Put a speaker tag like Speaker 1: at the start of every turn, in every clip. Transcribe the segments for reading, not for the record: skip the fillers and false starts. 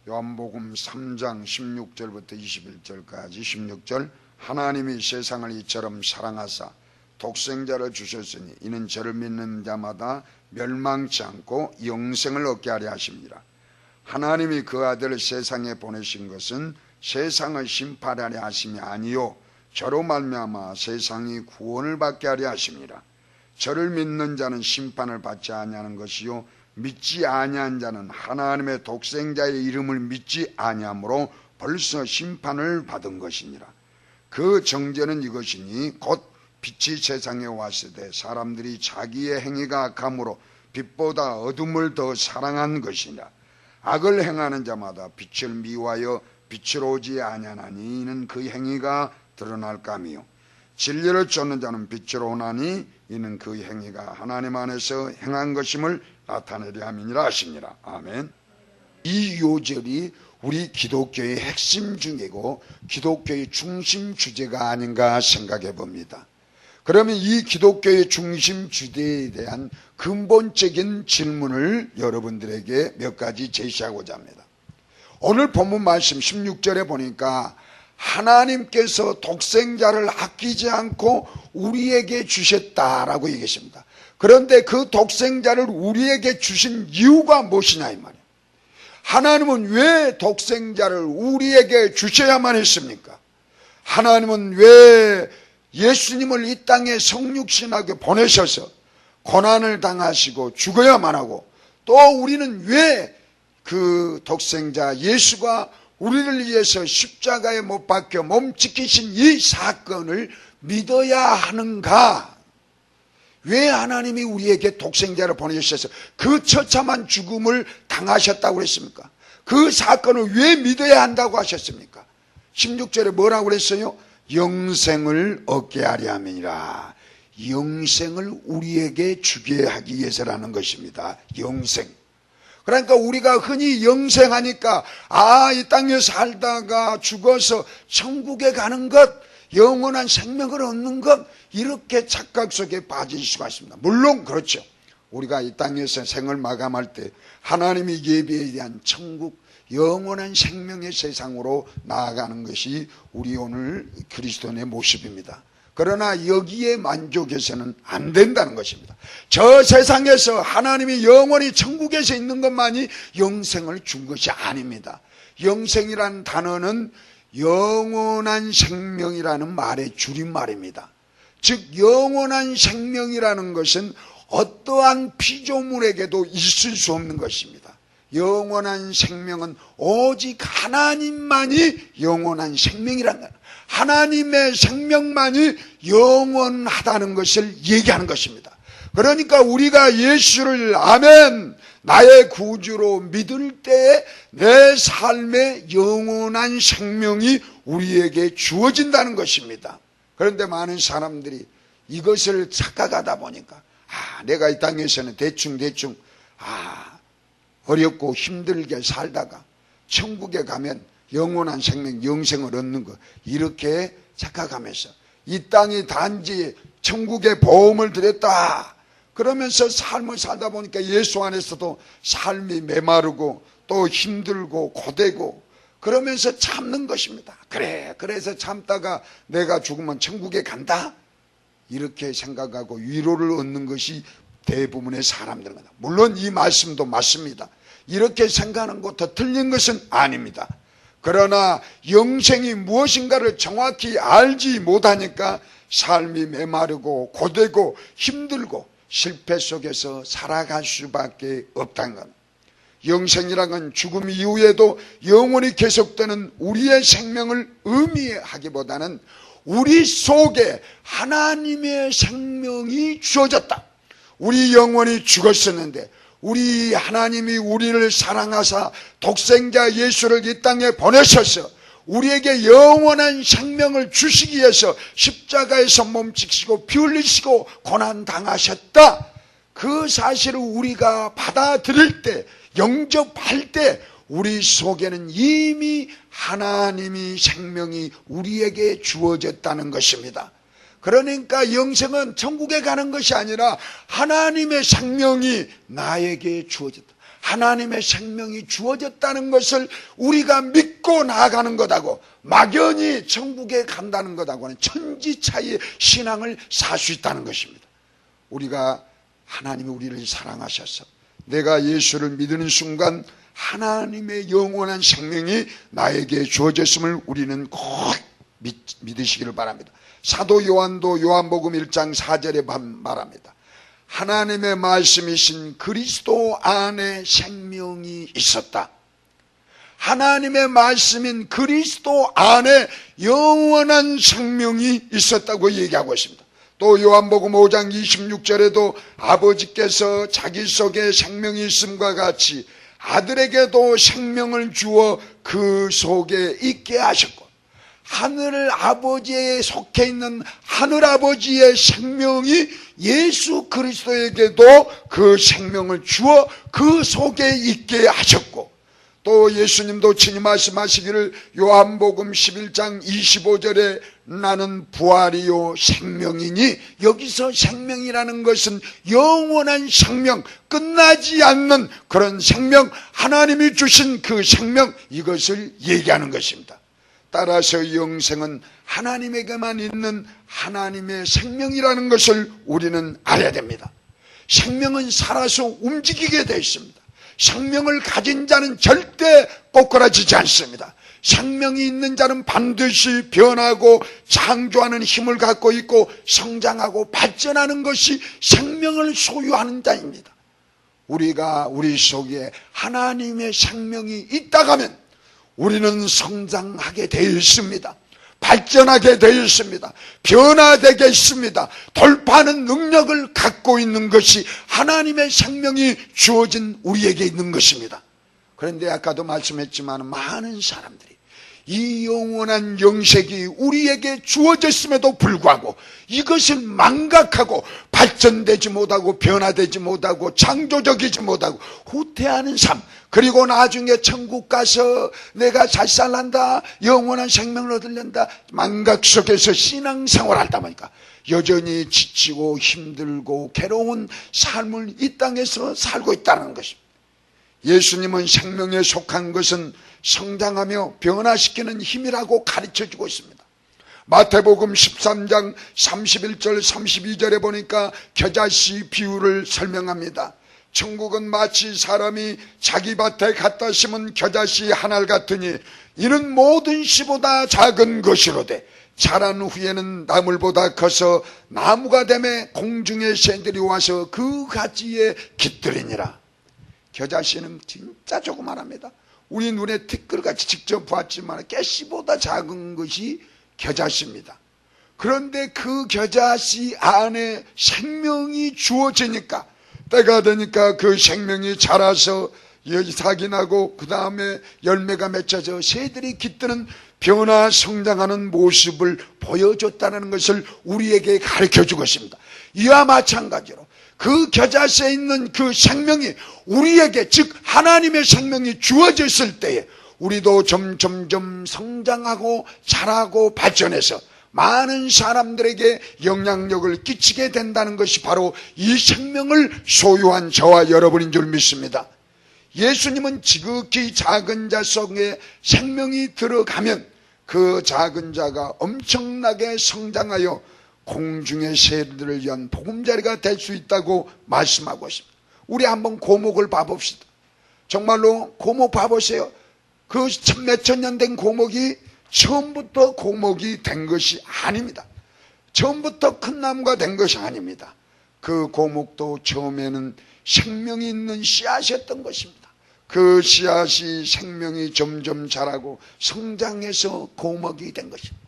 Speaker 1: 요한복음 3장 16절부터 21절까지 16절 하나님이 세상을 이처럼 사랑하사 독생자를 주셨으니 이는 저를 믿는 자마다 멸망치 않고 영생을 얻게 하려 하심이라. 하나님이 그 아들을 세상에 보내신 것은 세상을 심판하려 하심이 아니요 저로 말미암아 세상이 구원을 받게 하려 하심이라. 저를 믿는 자는 심판을 받지 아니하는 것이요 믿지 아니한 자는 하나님의 독생자의 이름을 믿지 아니하므로 벌써 심판을 받은 것이니라. 그 정죄는 이것이니 곧 빛이 세상에 왔을 때 사람들이 자기의 행위가 악함으로 빛보다 어둠을 더 사랑한 것이니라. 악을 행하는 자마다 빛을 미워하여 빛으로 오지 아니하나니 이는 그 행위가 드러날까미요 진리를 쫓는 자는 빛으로 오나니 이는 그 행위가 하나님 안에서 행한 것임을 나타내려 함이니라 하시니라. 아멘. 이 요절이 우리 기독교의 핵심 중이고 기독교의 중심 주제가 아닌가 생각해 봅니다. 그러면 이 기독교의 중심 주제에 대한 근본적인 질문을 여러분들에게 몇 가지 제시하고자 합니다. 오늘 본문 말씀 16절에 보니까 하나님께서 독생자를 아끼지 않고 우리에게 주셨다라고 얘기했습니다. 그런데 그 독생자를 우리에게 주신 이유가 무엇이냐 이 말이에요. 하나님은 왜 독생자를 우리에게 주셔야만 했습니까? 하나님은 왜 예수님을 이 땅에 성육신하게 보내셔서 고난을 당하시고 죽어야만 하고 또 우리는 왜 그 독생자 예수가 우리를 위해서 십자가에 못 박혀 몸 지키신 이 사건을 믿어야 하는가? 왜 하나님이 우리에게 독생자를 보내주셔서 그 처참한 죽음을 당하셨다고 그랬습니까? 그 사건을 왜 믿어야 한다고 하셨습니까? 16절에 뭐라고 그랬어요? 영생을 얻게 하려 함이니라. 영생을 우리에게 주게 하기 위해서라는 것입니다. 영생. 그러니까 우리가 흔히 영생하니까 이 땅에 살다가 죽어서 천국에 가는 것, 영원한 생명을 얻는 것, 이렇게 착각 속에 빠질 수가 있습니다. 물론 그렇죠. 우리가 이 땅에서 생을 마감할 때 하나님이 예비에 대한 천국, 영원한 생명의 세상으로 나아가는 것이 우리 오늘 그리스도인의 모습입니다. 그러나 여기에 만족해서는 안 된다는 것입니다. 저 세상에서 하나님이 영원히 천국에서 있는 것만이 영생을 준 것이 아닙니다. 영생이라는 단어는 영원한 생명이라는 말의 줄임말입니다. 즉 영원한 생명이라는 것은 어떠한 피조물에게도 있을 수 없는 것입니다. 영원한 생명은 오직 하나님만이 영원한 생명이라는 거예요. 하나님의 생명만이 영원하다는 것을 얘기하는 것입니다. 그러니까 우리가 예수를 아멘 나의 구주로 믿을 때 내 삶의 영원한 생명이 우리에게 주어진다는 것입니다. 그런데 많은 사람들이 이것을 착각하다 보니까 내가 이 땅에서는 대충 어렵고 힘들게 살다가 천국에 가면 영원한 생명, 영생을 얻는 것 이렇게 착각하면서 이 땅이 단지 천국의 보험을 드렸다 그러면서 삶을 살다 보니까 예수 안에서도 삶이 메마르고 또 힘들고 고되고 그러면서 참는 것입니다. 그래서 참다가 내가 죽으면 천국에 간다 이렇게 생각하고 위로를 얻는 것이 대부분의 사람들입니다. 물론 이 말씀도 맞습니다. 이렇게 생각하는 것도 틀린 것은 아닙니다. 그러나 영생이 무엇인가를 정확히 알지 못하니까 삶이 메마르고 고되고 힘들고 실패 속에서 살아갈 수밖에 없다는 것. 영생이란 건 죽음 이후에도 영원히 계속되는 우리의 생명을 의미하기보다는 우리 속에 하나님의 생명이 주어졌다. 우리 영혼이 죽었었는데 우리 하나님이 우리를 사랑하사 독생자 예수를 이 땅에 보내셔서 우리에게 영원한 생명을 주시기 위해서 십자가에서 몸지키시고 피 흘리시고 고난당하셨다. 그 사실을 우리가 받아들일 때 영접할 때 우리 속에는 이미 하나님이 생명이 우리에게 주어졌다는 것입니다. 그러니까 영생은 천국에 가는 것이 아니라 하나님의 생명이 나에게 주어졌다. 하나님의 생명이 주어졌다는 것을 우리가 믿고 나아가는 것하고 막연히 천국에 간다는 것하고는 천지 차이의 신앙을 살 수 있다는 것입니다. 우리가 하나님이 우리를 사랑하셔서 내가 예수를 믿는 순간 하나님의 영원한 생명이 나에게 주어졌음을 우리는 꼭 믿으시기를 바랍니다. 사도 요한도 요한복음 1장 4절에 말합니다. 하나님의 말씀이신 그리스도 안에 생명이 있었다. 하나님의 말씀인 그리스도 안에 영원한 생명이 있었다고 얘기하고 있습니다. 또 요한복음 5장 26절에도 아버지께서 자기 속에 생명이 있음과 같이 아들에게도 생명을 주어 그 속에 있게 하셨고, 하늘 아버지에 속해 있는 하늘 아버지의 생명이 예수 그리스도에게도 그 생명을 주어 그 속에 있게 하셨고, 또 예수님도 친히 말씀하시기를 요한복음 11장 25절에 나는 부활이요 생명이니, 여기서 생명이라는 것은 영원한 생명, 끝나지 않는 그런 생명, 하나님이 주신 그 생명, 이것을 얘기하는 것입니다. 따라서 영생은 하나님에게만 있는 하나님의 생명이라는 것을 우리는 알아야 됩니다. 생명은 살아서 움직이게 되어 있습니다. 생명을 가진 자는 절대 꼬꾸라지지 않습니다. 생명이 있는 자는 반드시 변하고 창조하는 힘을 갖고 있고 성장하고 발전하는 것이 생명을 소유하는 자입니다. 우리가 우리 속에 하나님의 생명이 있다고 하면 우리는 성장하게 되어 있습니다. 발전하게 되어 있습니다. 변화되게 있습니다. 돌파하는 능력을 갖고 있는 것이 하나님의 생명이 주어진 우리에게 있는 것입니다. 그런데 아까도 말씀했지만 많은 사람들이 이 영원한 영생이 우리에게 주어졌음에도 불구하고 이것을 망각하고 발전되지 못하고 변화되지 못하고 창조적이지 못하고 후퇴하는 삶, 그리고 나중에 천국 가서 내가 잘 살란다, 영원한 생명을 얻으련다, 망각 속에서 신앙생활을 하다 보니까 여전히 지치고 힘들고 괴로운 삶을 이 땅에서 살고 있다는 것입니다. 예수님은 생명에 속한 것은 성장하며 변화시키는 힘이라고 가르쳐주고 있습니다. 마태복음 13장 31절 32절에 보니까 겨자씨 비유를 설명합니다. 천국은 마치 사람이 자기 밭에 갖다 심은 겨자씨 하나 같으니 이는 모든 씨보다 작은 것이로되 자란 후에는 나물보다 커서 나무가 되매 공중의 새들이 와서 그 가지에 깃들이니라. 겨자씨는 진짜 조그만합니다. 우리 눈에 티끌같이 직접 보았지만 가시보다 작은 것이 겨자씨입니다. 그런데 그 겨자씨 안에 생명이 주어지니까 때가 되니까 그 생명이 자라서 사기 나고 그 다음에 열매가 맺혀져 새들이 깃드는 변화 성장하는 모습을 보여줬다는 것을 우리에게 가르쳐주고 있습니다. 이와 마찬가지로 그 겨자씨에 있는 그 생명이 우리에게, 즉 하나님의 생명이 주어졌을 때에 우리도 점점점 성장하고 자라고 발전해서 많은 사람들에게 영향력을 끼치게 된다는 것이 바로 이 생명을 소유한 저와 여러분인 줄 믿습니다. 예수님은 지극히 작은 자 속에 생명이 들어가면 그 작은 자가 엄청나게 성장하여 공중의 새들을 위한 보금자리가 될 수 있다고 말씀하고 있습니다. 우리 한번 고목을 봐봅시다. 정말로 고목 봐보세요. 그 몇천 년 된 고목이 처음부터 고목이 된 것이 아닙니다. 처음부터 큰 나무가 된 것이 아닙니다. 그 고목도 처음에는 생명이 있는 씨앗이었던 것입니다. 그 씨앗이 생명이 점점 자라고 성장해서 고목이 된 것입니다.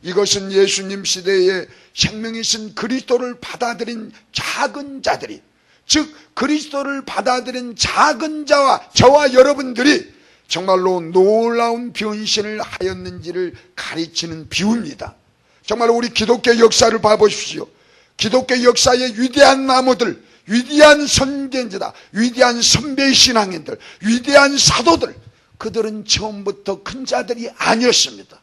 Speaker 1: 이것은 예수님 시대에 생명이 있은 그리스도를 받아들인 작은 자들이, 즉 그리스도를 받아들인 작은 자와 저와 여러분들이 정말로 놀라운 변신을 하였는지를 가르치는 비유입니다. 정말 우리 기독교 역사를 봐보십시오. 기독교 역사의 위대한 나무들, 위대한 선견자다, 위대한 선배 신앙인들, 위대한 사도들, 그들은 처음부터 큰 자들이 아니었습니다.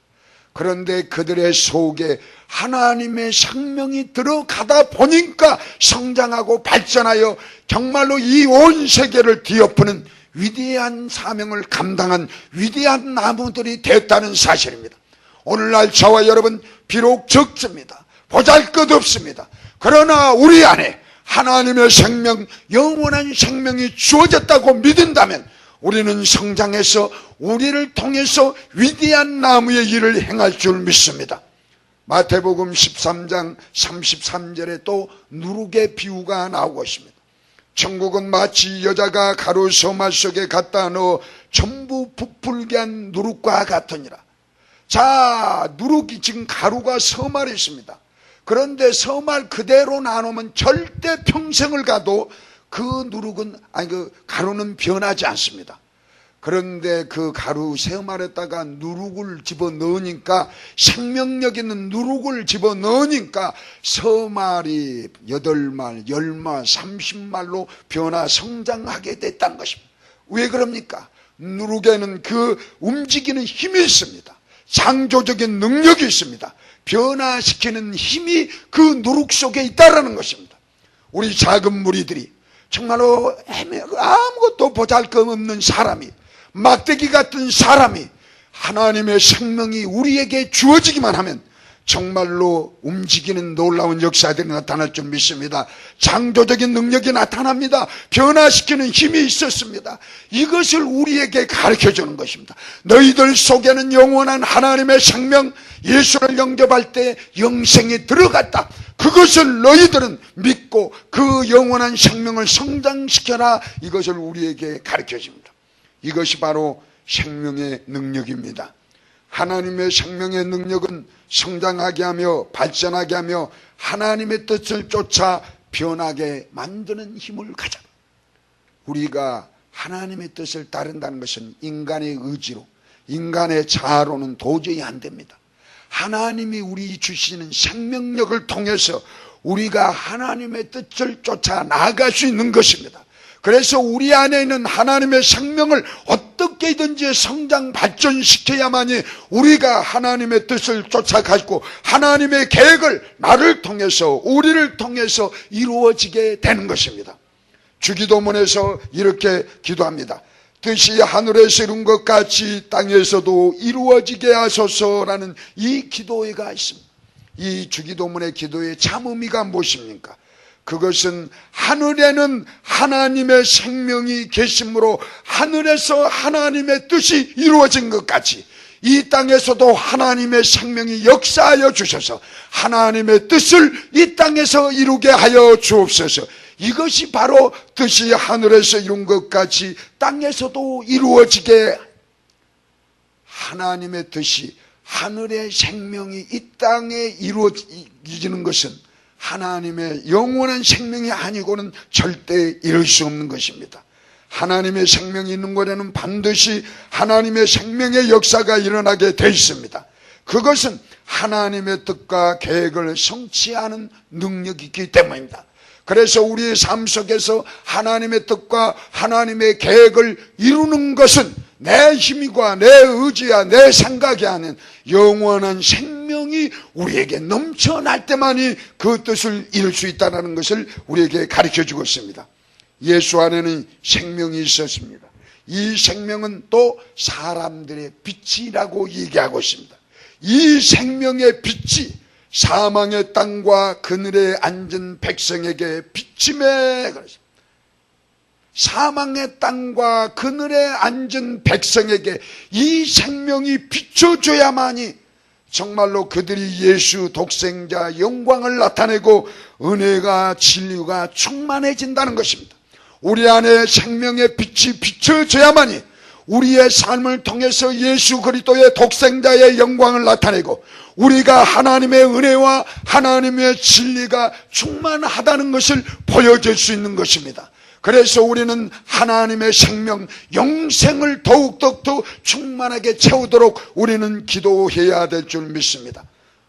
Speaker 1: 그런데 그들의 속에 하나님의 생명이 들어가다 보니까 성장하고 발전하여 정말로 이 온 세계를 뒤엎는 위대한 사명을 감당한 위대한 나무들이 되었다는 사실입니다. 오늘날 저와 여러분 비록 적습니다. 보잘것없습니다. 그러나 우리 안에 하나님의 생명, 영원한 생명이 주어졌다고 믿는다면 우리는 성장해서 우리를 통해서 위대한 나무의 일을 행할 줄 믿습니다. 마태복음 13장 33절에 또 누룩의 비유가 나오고 있습니다. 천국은 마치 여자가 가루 서말 속에 갖다 넣어 전부 부풀게 한 누룩과 같으니라. 자, 누룩이 지금 가루가 서말이 있습니다. 그런데 서말 그대로 나누면 절대 평생을 가도 그 누룩은, 그 가루는 변하지 않습니다. 그런데 그 가루 서말에다가 누룩을 집어 넣으니까, 생명력 있는 누룩을 집어 넣으니까 서말이 8말, 10말, 30말로 변화 성장하게 됐다는 것입니다. 왜 그럽니까? 누룩에는 그 움직이는 힘이 있습니다. 창조적인 능력이 있습니다. 변화시키는 힘이 그 누룩 속에 있다는 것입니다. 우리 작은 무리들이 정말로 아무것도 보잘것없는 사람이, 막대기 같은 사람이 하나님의 생명이 우리에게 주어지기만 하면 정말로 움직이는 놀라운 역사들이 나타날 줄 믿습니다. 창조적인 능력이 나타납니다. 변화시키는 힘이 있었습니다. 이것을 우리에게 가르쳐주는 것입니다. 너희들 속에는 영원한 하나님의 생명, 예수를 영접할 때 영생이 들어갔다. 그것을 너희들은 믿고 그 영원한 생명을 성장시켜라. 이것을 우리에게 가르쳐줍니다. 이것이 바로 생명의 능력입니다. 하나님의 생명의 능력은 성장하게 하며 발전하게 하며 하나님의 뜻을 쫓아 변하게 만드는 힘을 가져. 우리가 하나님의 뜻을 따른다는 것은 인간의 의지로, 인간의 자아로는 도저히 안 됩니다. 하나님이 우리 주시는 생명력을 통해서 우리가 하나님의 뜻을 쫓아 나아갈 수 있는 것입니다. 그래서 우리 안에 있는 하나님의 생명을 어떻게든지 성장 발전시켜야만이 우리가 하나님의 뜻을 쫓아가고 하나님의 계획을 나를 통해서, 우리를 통해서 이루어지게 되는 것입니다. 주기도문에서 이렇게 기도합니다. 뜻이 하늘에서 이룬 것 같이 땅에서도 이루어지게 하소서라는 이 기도회가 있습니다. 이 주기도문의 기도의 참 의미가 무엇입니까? 그것은 하늘에는 하나님의 생명이 계심으로 하늘에서 하나님의 뜻이 이루어진 것 같이 이 땅에서도 하나님의 생명이 역사하여 주셔서 하나님의 뜻을 이 땅에서 이루게 하여 주옵소서. 이것이 바로 뜻이 하늘에서 이룬 것 같이 땅에서도 이루어지게, 하나님의 뜻이, 하늘의 생명이 이 땅에 이루어지는 것은 하나님의 영원한 생명이 아니고는 절대 이룰 수 없는 것입니다. 하나님의 생명이 있는 곳에는 반드시 하나님의 생명의 역사가 일어나게 되어 있습니다. 그것은 하나님의 뜻과 계획을 성취하는 능력이 있기 때문입니다. 그래서 우리의 삶 속에서 하나님의 뜻과 하나님의 계획을 이루는 것은 내 힘과 내 의지와 내 생각이 아닌 영원한 생명이 우리에게 넘쳐날 때만이 그 뜻을 이룰 수 있다는 것을 우리에게 가르쳐주고 있습니다. 예수 안에는 생명이 있었습니다. 이 생명은 또 사람들의 빛이라고 얘기하고 있습니다. 이 생명의 빛이 사망의 땅과 그늘에 앉은 백성에게 비침에, 사망의 땅과 그늘에 앉은 백성에게 이 생명이 비춰줘야만이 정말로 그들이 예수 독생자 영광을 나타내고 은혜가 진리가 충만해진다는 것입니다. 우리 안에 생명의 빛이 비춰져야만이 우리의 삶을 통해서 예수 그리스도의 독생자의 영광을 나타내고 우리가 하나님의 은혜와 하나님의 진리가 충만하다는 것을 보여줄 수 있는 것입니다. 그래서 우리는 하나님의 생명, 영생을 더욱더 충만하게 채우도록 우리는 기도해야 될 줄 믿습니다.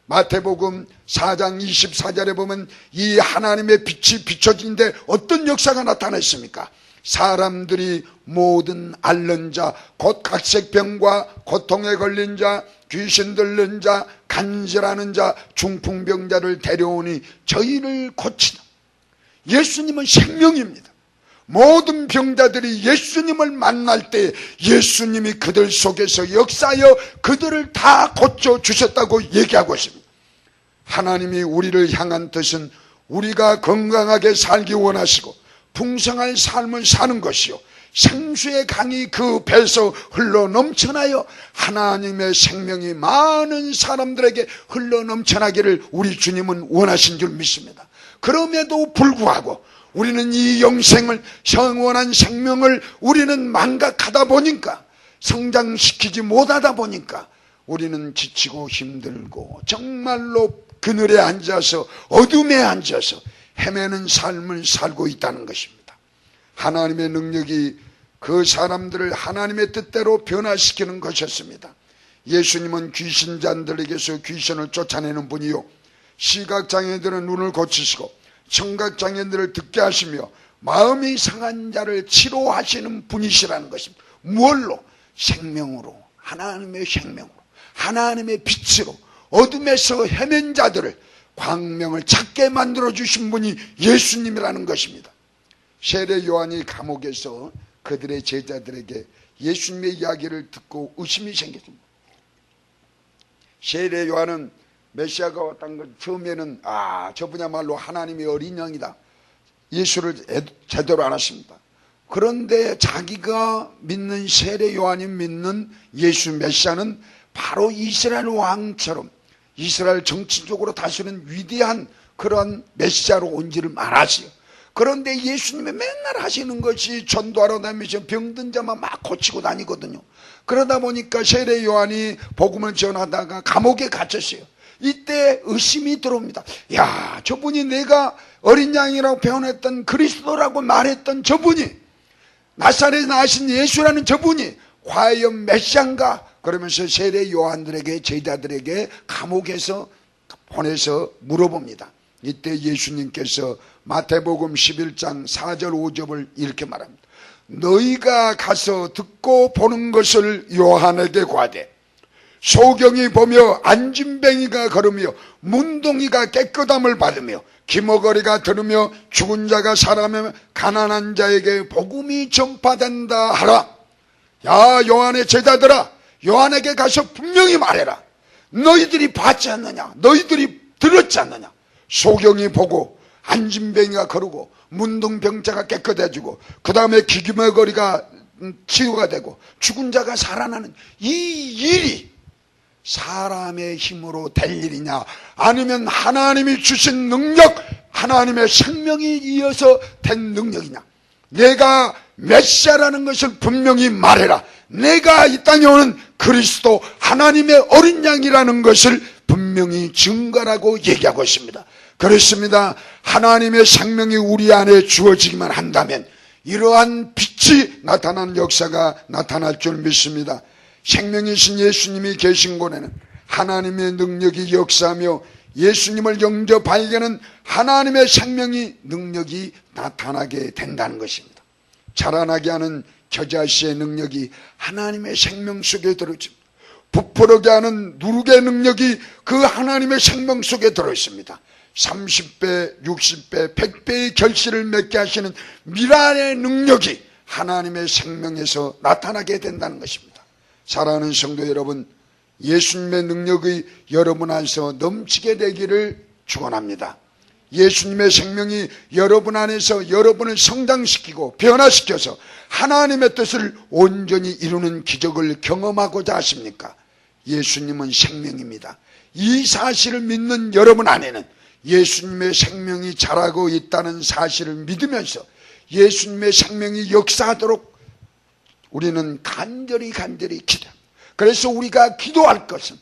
Speaker 1: 마태복음 4장 24절에 보면 이 하나님의 빛이 비춰진데 어떤 역사가 나타나 있습니까? 사람들이 모든 앓는 자, 곧 각색병과 고통에 걸린 자, 귀신 들린 자, 간질하는 자, 중풍병자를 데려오니 저희를 고치다. 예수님은 생명입니다. 모든 병자들이 예수님을 만날 때 예수님이 그들 속에서 역사하여 그들을 다 고쳐주셨다고 얘기하고 있습니다. 하나님이 우리를 향한 뜻은 우리가 건강하게 살기 원하시고 풍성한 삶을 사는 것이요, 생수의 강이 그 배에서 흘러 넘쳐나여 하나님의 생명이 많은 사람들에게 흘러 넘쳐나기를 우리 주님은 원하신 줄 믿습니다. 그럼에도 불구하고 우리는 이 영생을, 영원한 생명을 우리는 망각하다 보니까, 성장시키지 못하다 보니까 우리는 지치고 힘들고 정말로 그늘에 앉아서 어둠에 앉아서 헤매는 삶을 살고 있다는 것입니다. 하나님의 능력이 그 사람들을 하나님의 뜻대로 변화시키는 것이었습니다. 예수님은 귀신잔들에게서 귀신을 쫓아내는 분이요, 시각장애인들은 눈을 고치시고 청각장애인들을 듣게 하시며 마음이 상한 자를 치료하시는 분이시라는 것입니다. 무얼로? 생명으로, 하나님의 생명으로, 하나님의 빛으로 어둠에서 헤맨 자들을 광명을 찾게 만들어주신 분이 예수님이라는 것입니다. 세례 요한이 감옥에서 그들의 제자들에게 예수님의 이야기를 듣고 의심이 생겼습니다. 세례 요한은 메시아가 왔다는 것 처음에는 저분야말로 하나님의 어린 양이다, 예수를 제대로 알았습니다. 그런데 자기가 믿는 세례 요한이 믿는 예수 메시아는 바로 이스라엘 왕처럼 이스라엘 정치적으로 다스리는 위대한 그런 메시아로 온지를 알았어요. 그런데 예수님이 맨날 하시는 것이 전도하러 다니면서 병든 자만 막 고치고 다니거든요. 그러다 보니까 세례 요한이 복음을 전하다가 감옥에 갇혔어요. 이때 의심이 들어옵니다. 야, 저분이 내가 어린 양이라고 표현했던 그리스도라고 말했던 저분이, 나사렛에 나신 예수라는 저분이 과연 메시아인가? 그러면서 세례 요한들에게, 제자들에게 감옥에서 보내서 물어봅니다. 이때 예수님께서 마태복음 11장 4절 5절을 이렇게 말합니다. 너희가 가서 듣고 보는 것을 요한에게 구하되 소경이 보며 안진뱅이가 걸으며 문둥이가 깨끗함을 받으며 기머거리가 들으며 죽은 자가 살아나며 가난한 자에게 복음이 전파된다 하라. 야, 요한의 제자들아, 요한에게 가서 분명히 말해라. 너희들이 봤지 않느냐? 너희들이 들었지 않느냐? 소경이 보고 안진뱅이가 거르고 문둥병자가 깨끗해지고 그 다음에 기머거리가 치유가 되고 죽은 자가 살아나는 이 일이 사람의 힘으로 될 일이냐, 아니면 하나님이 주신 능력, 하나님의 생명이 이어서 된 능력이냐? 내가 메시아라는 것을 분명히 말해라. 내가 이 땅에 오는 그리스도 하나님의 어린 양이라는 것을 분명히 증거라고 얘기하고 있습니다. 그렇습니다. 하나님의 생명이 우리 안에 주어지기만 한다면 이러한 빛이 나타난 역사가 나타날 줄 믿습니다. 생명이신 예수님이 계신 곳에는 하나님의 능력이 역사하며 예수님을 영접하기에는 하나님의 생명이, 능력이 나타나게 된다는 것입니다. 자라나게 하는 겨자씨의 능력이 하나님의 생명 속에 들어있습니다. 부풀게 하는 누룩의 능력이 그 하나님의 생명 속에 들어있습니다. 30배, 60배, 100배의 결실을 맺게 하시는 미랄의 능력이 하나님의 생명에서 나타나게 된다는 것입니다. 사랑하는 성도 여러분, 예수님의 능력이 여러분 안에서 넘치게 되기를 축원합니다. 예수님의 생명이 여러분 안에서 여러분을 성장시키고 변화시켜서 하나님의 뜻을 온전히 이루는 기적을 경험하고자 하십니까? 예수님은 생명입니다. 이 사실을 믿는 여러분 안에는 예수님의 생명이 자라고 있다는 사실을 믿으면서 예수님의 생명이 역사하도록 우리는 간절히 기도합니다. 그래서 우리가 기도할 것은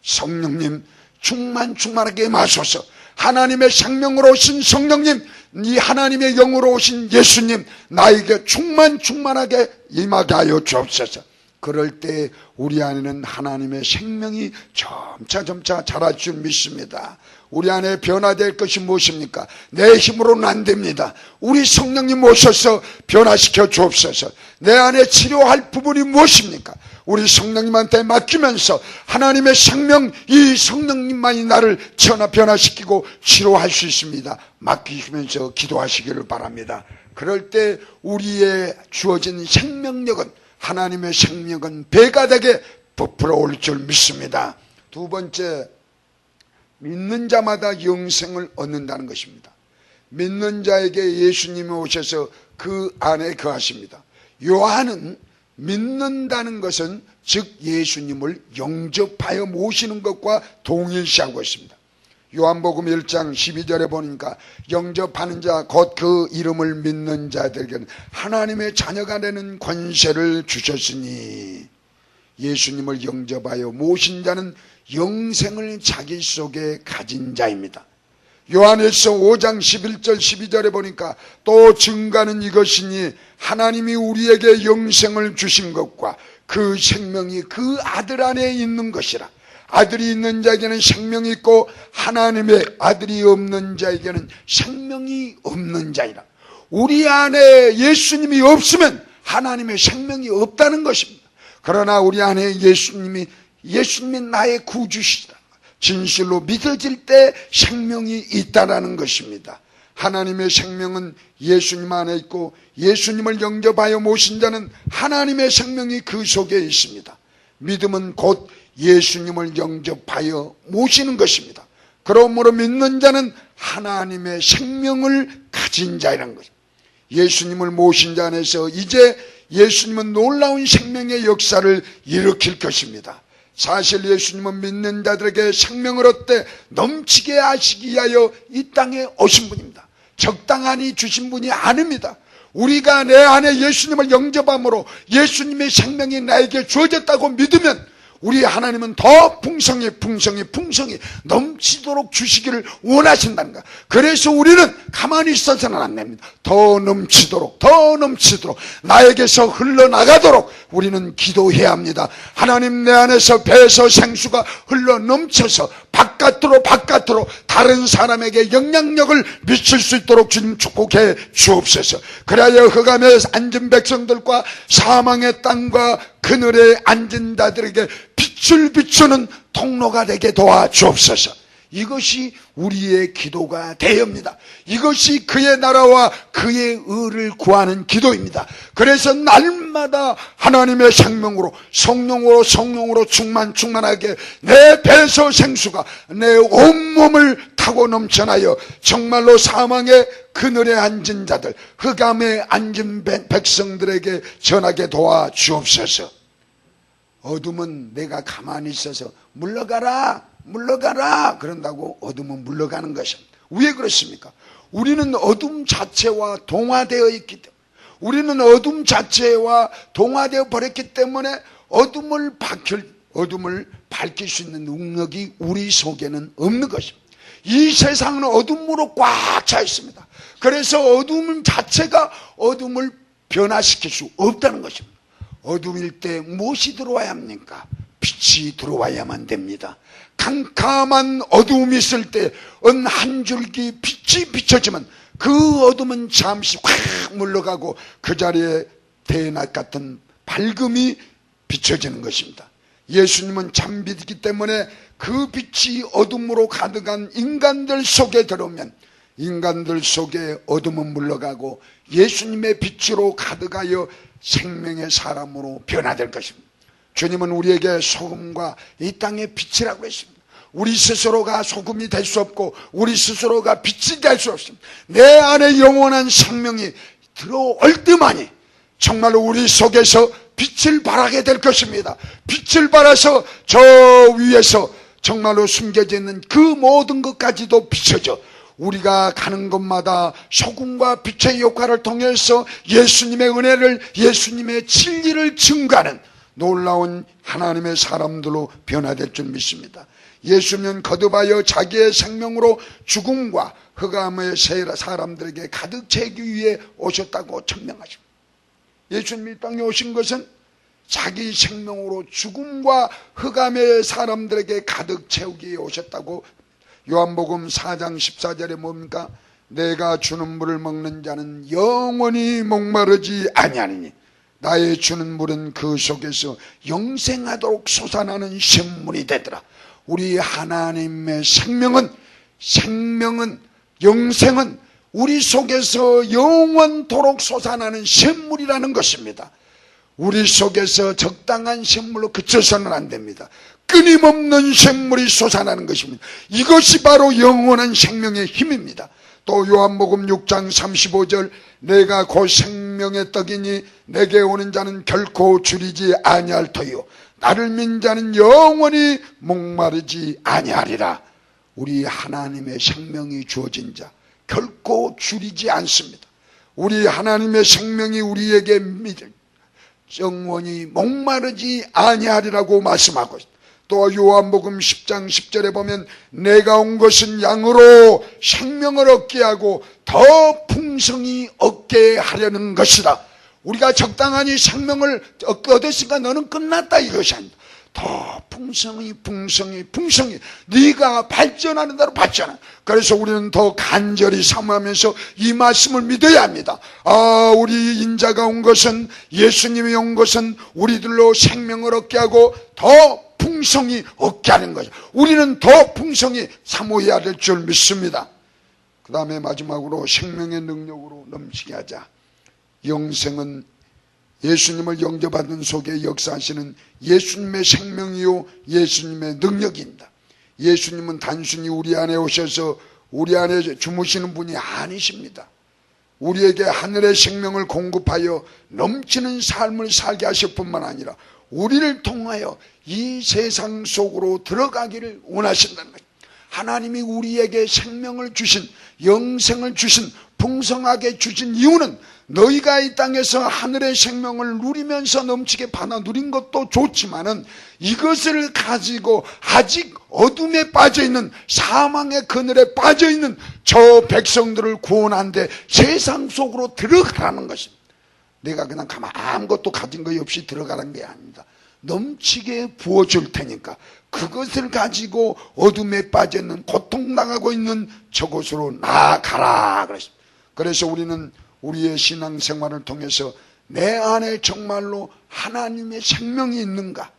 Speaker 1: 성령님 충만하게 마소서, 하나님의 생명으로 오신 성령님, 이 하나님의 영으로 오신 예수님, 나에게 충만하게 임하게 하여 주옵소서. 그럴 때 우리 안에는 하나님의 생명이 점차 자랄 줄 믿습니다. 우리 안에 변화될 것이 무엇입니까? 내 힘으로는 안 됩니다. 우리 성령님 오셔서 변화시켜 주옵소서. 내 안에 치료할 부분이 무엇입니까? 우리 성령님한테 맡기면서 하나님의 생명, 이 성령님만이 나를 변화시키고 치료할 수 있습니다. 맡기시면서 기도하시기를 바랍니다. 그럴 때 우리의 주어진 생명력은, 하나님의 생명은 배가 되게 부풀어 올 줄 믿습니다. 두 번째, 믿는 자마다 영생을 얻는다는 것입니다. 믿는 자에게 예수님이 오셔서 그 안에 거하십니다. 요한은 믿는다는 것은 즉 예수님을 영접하여 모시는 것과 동일시하고 있습니다. 요한복음 1장 12절에 보니까 영접하는 자 곧 그 이름을 믿는 자들에게는 하나님의 자녀가 되는 권세를 주셨으니, 예수님을 영접하여 모신 자는 영생을 자기 속에 가진 자입니다. 요한일서 5장 11절 12절에 보니까 또 증거는 이것이니 하나님이 우리에게 영생을 주신 것과 그 생명이 그 아들 안에 있는 것이라. 아들이 있는 자에게는 생명이 있고 하나님의 아들이 없는 자에게는 생명이 없는 자이라. 우리 안에 예수님이 없으면 하나님의 생명이 없다는 것입니다. 그러나 우리 안에 예수님이 나의 구주시다, 진실로 믿어질 때 생명이 있다라는 것입니다. 하나님의 생명은 예수님 안에 있고 예수님을 영접하여 모신 자는 하나님의 생명이 그 속에 있습니다. 믿음은 곧 예수님을 영접하여 모시는 것입니다. 그러므로 믿는 자는 하나님의 생명을 가진 자라는 것입니다. 예수님을 모신 자 안에서 이제 예수님은 놀라운 생명의 역사를 일으킬 것입니다. 사실 예수님은 믿는 자들에게 생명을 얻되 넘치게 하시기 위하여 이 땅에 오신 분입니다. 적당하니 주신 분이 아닙니다. 우리가 내 안에 예수님을 영접함으로 예수님의 생명이 나에게 주어졌다고 믿으면 우리 하나님은 더 풍성히 넘치도록 주시기를 원하신다는 것. 그래서 우리는 가만히 있어서는 안 됩니다. 더 넘치도록 나에게서 흘러나가도록 우리는 기도해야 합니다. 하나님, 내 안에서 배에서 생수가 흘러넘쳐서 바깥으로 다른 사람에게 영향력을 미칠 수 있도록 주님 축복해 주옵소서. 그래야 흑암에 앉은 백성들과 사망의 땅과 그늘에 앉은 자들에게 빛을 비추는 통로가 되게 도와주옵소서. 이것이 우리의 기도가 되옵니다. 이것이 그의 나라와 그의 의를 구하는 기도입니다. 그래서 날마다 하나님의 생명으로 성령으로 충만하게 내 배에서 생수가 내 온몸을 타고 넘쳐나여 정말로 사망의 그늘에 앉은 자들, 흑암에 앉은 백성들에게 전하게 도와주옵소서. 어둠은 내가 가만히 있어서 물러가라 그런다고 어둠은 물러가는 것입니다. 왜 그렇습니까? 우리는 어둠 자체와 동화되어 있기 때문에, 우리는 어둠 자체와 동화되어 버렸기 때문에 어둠을 밝힐 수 있는 능력이 우리 속에는 없는 것입니다. 이 세상은 어둠으로 꽉 차 있습니다. 그래서 어둠 자체가 어둠을 변화시킬 수 없다는 것입니다. 어둠일 때 무엇이 들어와야 합니까? 빛이 들어와야만 됩니다. 캄캄한 어둠이 있을 때 한 줄기 빛이 비춰지면 그 어둠은 잠시 확 물러가고 그 자리에 대낮 같은 밝음이 비춰지는 것입니다. 예수님은 참빛이기 때문에 그 빛이 어둠으로 가득한 인간들 속에 들어오면 인간들 속에 어둠은 물러가고 예수님의 빛으로 가득하여 생명의 사람으로 변화될 것입니다. 주님은 우리에게 소금과 이 땅의 빛이라고 했습니다. 우리 스스로가 소금이 될 수 없고 우리 스스로가 빛이 될 수 없습니다. 내 안에 영원한 생명이 들어올 때만이 정말로 우리 속에서 빛을 발하게 될 것입니다. 빛을 발해서 저 위에서 정말로 숨겨져 있는 그 모든 것까지도 비춰져 우리가 가는 곳마다 소금과 빛의 역할을 통해서 예수님의 은혜를, 예수님의 진리를 증거하는 놀라운 하나님의 사람들로 변화될 줄 믿습니다. 예수님은 거듭하여 자기의 생명으로 죽음과 흑암의 사람들에게 가득 채기 위해 오셨다고 천명하십니다. 예수님이 이 땅에 오신 것은 자기 생명으로 죽음과 흑암의 사람들에게 가득 채우기 위해 오셨다고. 요한복음 4장 14절에 뭡니까? 내가 주는 물을 먹는 자는 영원히 목마르지 아니하리니 나의 주는 물은 그 속에서 영생하도록 솟아나는 샘물이 되더라. 우리 하나님의 생명은 영생은 우리 속에서 영원토록 솟아나는 샘물이라는 것입니다. 우리 속에서 적당한 샘물로 그쳐서는 안 됩니다. 끊임없는 샘물이 솟아나는 것입니다. 이것이 바로 영원한 생명의 힘입니다. 또 요한복음 6장 35절 내가 곧 생명의 떡이니 내게 오는 자는 결코 줄이지 아니할 터요 나를 믿는 자는 영원히 목마르지 아니하리라. 우리 하나님의 생명이 주어진 자 결코 줄이지 않습니다. 우리 하나님의 생명이 우리에게 영원히 목마르지 아니하리라고 말씀하고 있습니다. 또 요한복음 10장 10절에 보면 내가 온 것은 양으로 생명을 얻게 하고 더 풍성히 얻게 하려는 것이다. 우리가 적당하니 생명을 얻었으니까 너는 끝났다 이것이 아니다. 더 풍성히 네가 발전하는 대로 발전하. 그래서 우리는 더 간절히 사모하면서 이 말씀을 믿어야 합니다. 우리 인자가 온 것은, 예수님이 온 것은 우리들로 생명을 얻게 하고 더 풍성히 얻게 하는 거죠. 우리는 더 풍성히 사모해야 될 줄 믿습니다. 그 다음에 마지막으로 생명의 능력으로 넘치게 하자. 영생은 예수님을 영접하는 속에 역사하시는 예수님의 생명이요 예수님의 능력입니다. 예수님은 단순히 우리 안에 오셔서 우리 안에 주무시는 분이 아니십니다. 우리에게 하늘의 생명을 공급하여 넘치는 삶을 살게 하실 뿐만 아니라 우리를 통하여 이 세상 속으로 들어가기를 원하신다는 거예요. 하나님이 우리에게 생명을 주신, 영생을 주신, 풍성하게 주신 이유는 너희가 이 땅에서 하늘의 생명을 누리면서 넘치게 받아 누린 것도 좋지만은 이것을 가지고 아직 어둠에 빠져있는, 사망의 그늘에 빠져있는 저 백성들을 구원한데 세상 속으로 들어가라는 것입니다. 내가 그냥 가만 아무것도 가진 것 없이 들어가는 게 아닙니다. 넘치게 부어줄 테니까 그것을 가지고 어둠에 빠져있는, 고통당하고 있는 저곳으로 나아가라 그랬습니다. 그래서 우리는 우리의 신앙생활을 통해서 내 안에 정말로 하나님의 생명이 있는가,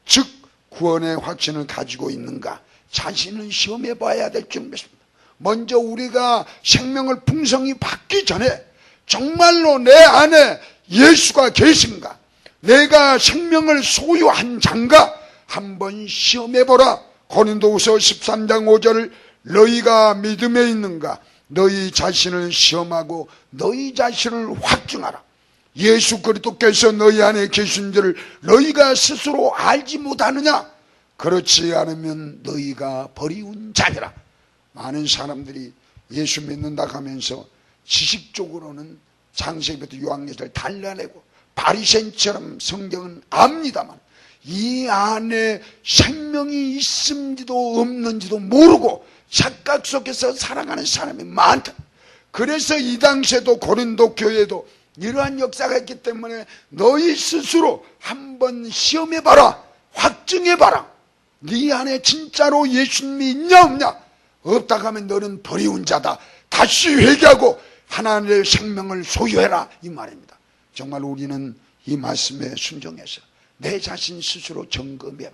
Speaker 1: 즉 구원의 확신을 가지고 있는가 자신을 시험해 봐야 될 줄 믿습니다. 먼저 우리가 생명을 풍성히 받기 전에 정말로 내 안에 예수가 계신가, 내가 생명을 소유한 자인가 한번 시험해보라. 고린도후서 13장 5절 너희가 믿음에 있는가 너희 자신을 시험하고 너희 자신을 확증하라. 예수 그리스도께서 너희 안에 계신 줄을 너희가 스스로 알지 못하느냐? 그렇지 않으면 너희가 버리운 자니라. 많은 사람들이 예수 믿는다 하면서 지식적으로는 창세기부터 요한계시를 달라내고 바리새인처럼 성경은 압니다만 이 안에 생명이 있는지도 없는지도 모르고 착각 속에서 살아가는 사람이 많다. 그래서 이 당시에도 고린도 교회도 이러한 역사가 있기 때문에 너희 스스로 한번 시험해봐라, 확증해봐라. 네 안에 진짜로 예수님이 있냐 없냐? 없다 하면 너는 버리운 자다. 다시 회개하고 하나님의 생명을 소유해라 이 말입니다. 정말 우리는 이 말씀에 순종해서 내 자신 스스로 점검해야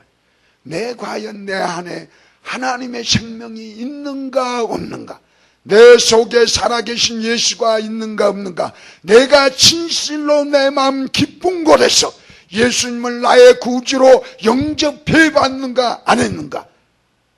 Speaker 1: 합니다. 과연 내 안에 하나님의 생명이 있는가 없는가, 내 속에 살아계신 예수가 있는가 없는가, 내가 진실로 내 마음 깊은 곳에서 예수님을 나의 구주로 영접해 봤는가 안 했는가,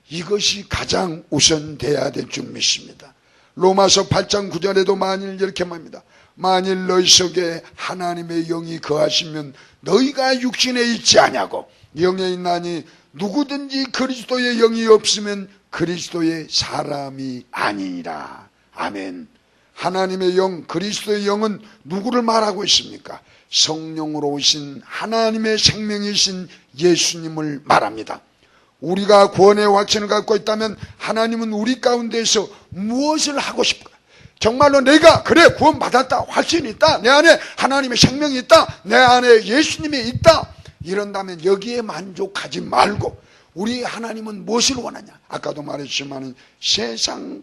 Speaker 1: 이것이 가장 우선돼야 될 줄 믿습니다. 로마서 8장 9절에도 만일 이렇게 말합니다. 만일 너희 속에 하나님의 영이 거하시면 너희가 육신에 있지 아니하고 영에 있나니 누구든지 그리스도의 영이 없으면 그리스도의 사람이 아니니라. 아멘. 하나님의 영, 그리스도의 영은 누구를 말하고 있습니까? 성령으로 오신 하나님의 생명이신 예수님을 말합니다. 우리가 구원의 확신을 갖고 있다면 하나님은 우리 가운데서 무엇을 하고 싶을까? 정말로 내가 그래 구원받았다, 확신이 있다, 내 안에 하나님의 생명이 있다, 내 안에 예수님이 있다, 이런다면 여기에 만족하지 말고 우리 하나님은 무엇을 원하냐? 아까도 말했지만 세상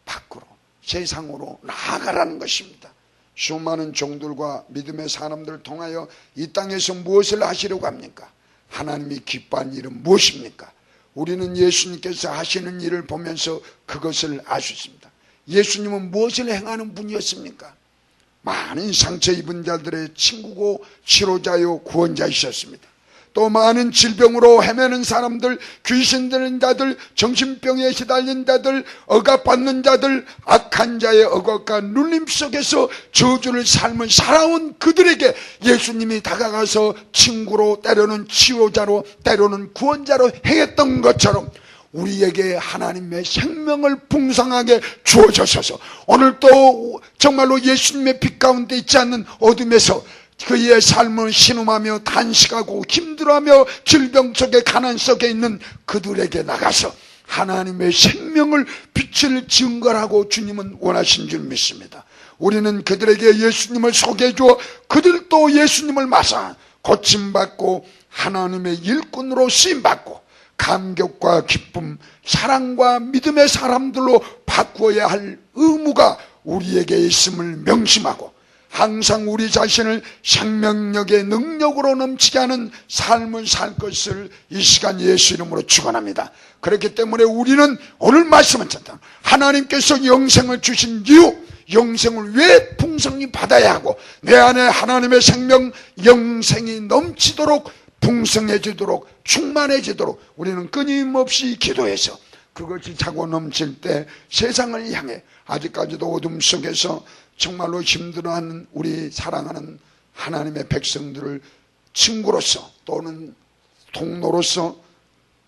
Speaker 1: 밖으로, 세상으로 나아가라는 것입니다. 수많은 종들과 믿음의 사람들을 통하여 이 땅에서 무엇을 하시려고 합니까? 하나님이 기뻐하는 일은 무엇입니까? 우리는 예수님께서 하시는 일을 보면서 그것을 알 수 있습니다. 예수님은 무엇을 행하는 분이었습니까? 많은 상처 입은 자들의 친구고 치료자요 구원자이셨습니다. 또 많은 질병으로 헤매는 사람들, 귀신 들린 자들, 정신병에 시달린 자들, 억압받는 자들, 악한 자의 억압과 눌림 속에서 저주를 삶을 살아온 그들에게 예수님이 다가가서 친구로, 때로는 치료자로, 때로는 구원자로 행했던 것처럼 우리에게 하나님의 생명을 풍성하게 주어주셔서 오늘 또 정말로 예수님의 빛 가운데 있지 않는 어둠에서 그의 삶을 신음하며 탄식하고 힘들어하며 질병 속에 가난 속에 있는 그들에게 나가서 하나님의 생명을 빛을 증거하고 주님은 원하신 줄 믿습니다. 우리는 그들에게 예수님을 소개해 주어 그들도 예수님을 맞아 고침받고 하나님의 일꾼으로 쓰임받고 감격과 기쁨, 사랑과 믿음의 사람들로 바꾸어야 할 의무가 우리에게 있음을 명심하고 항상 우리 자신을 생명력의 능력으로 넘치게 하는 삶을 살 것을 이 시간 예수 이름으로 축원합니다. 그렇기 때문에 우리는 오늘 말씀은 하나님께서 영생을 주신 이유, 영생을 왜 풍성히 받아야 하고 내 안에 하나님의 생명 영생이 넘치도록 풍성해지도록 충만해지도록 우리는 끊임없이 기도해서 그것이 차고 넘칠 때 세상을 향해 아직까지도 어둠 속에서 정말로 힘들어하는 우리 사랑하는 하나님의 백성들을 친구로서 또는 동로로서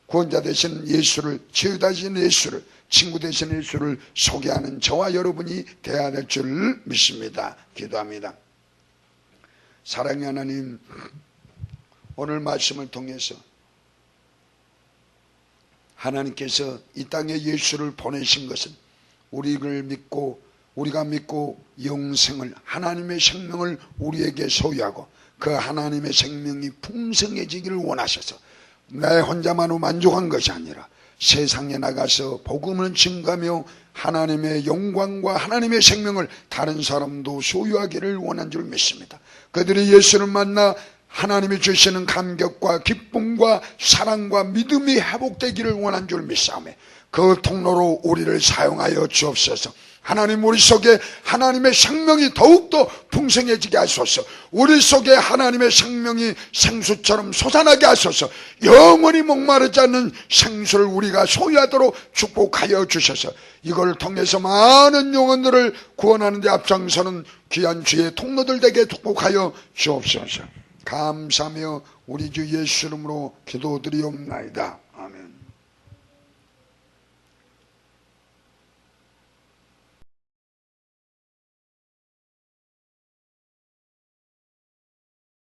Speaker 1: 구원자 되신 예수를, 치유자 되신 예수를, 친구 되신 예수를 소개하는 저와 여러분이 되어야 될 줄 믿습니다. 기도합니다. 사랑의 하나님, 오늘 말씀을 통해서 하나님께서 이 땅에 예수를 보내신 것은 우리가 믿고 영생을, 하나님의 생명을 우리에게 소유하고 그 하나님의 생명이 풍성해지기를 원하셔서 내 혼자만으로 만족한 것이 아니라 세상에 나가서 복음을 증가하며 하나님의 영광과 하나님의 생명을 다른 사람도 소유하기를 원한 줄 믿습니다. 그들이 예수를 만나 하나님이 주시는 감격과 기쁨과 사랑과 믿음이 회복되기를 원한 줄 믿사오매 그 통로로 우리를 사용하여 주옵소서. 하나님, 우리 속에 하나님의 생명이 더욱더 풍성해지게 하소서. 우리 속에 하나님의 생명이 생수처럼 솟아나게 하소서. 영원히 목마르지 않는 생수를 우리가 소유하도록 축복하여 주셔서 이걸 통해서 많은 영혼들을 구원하는 데 앞장서는 귀한 주의 통로들 되게 축복하여 주옵소서. 감사하며 우리 주 예수 이름으로 기도드리옵나이다.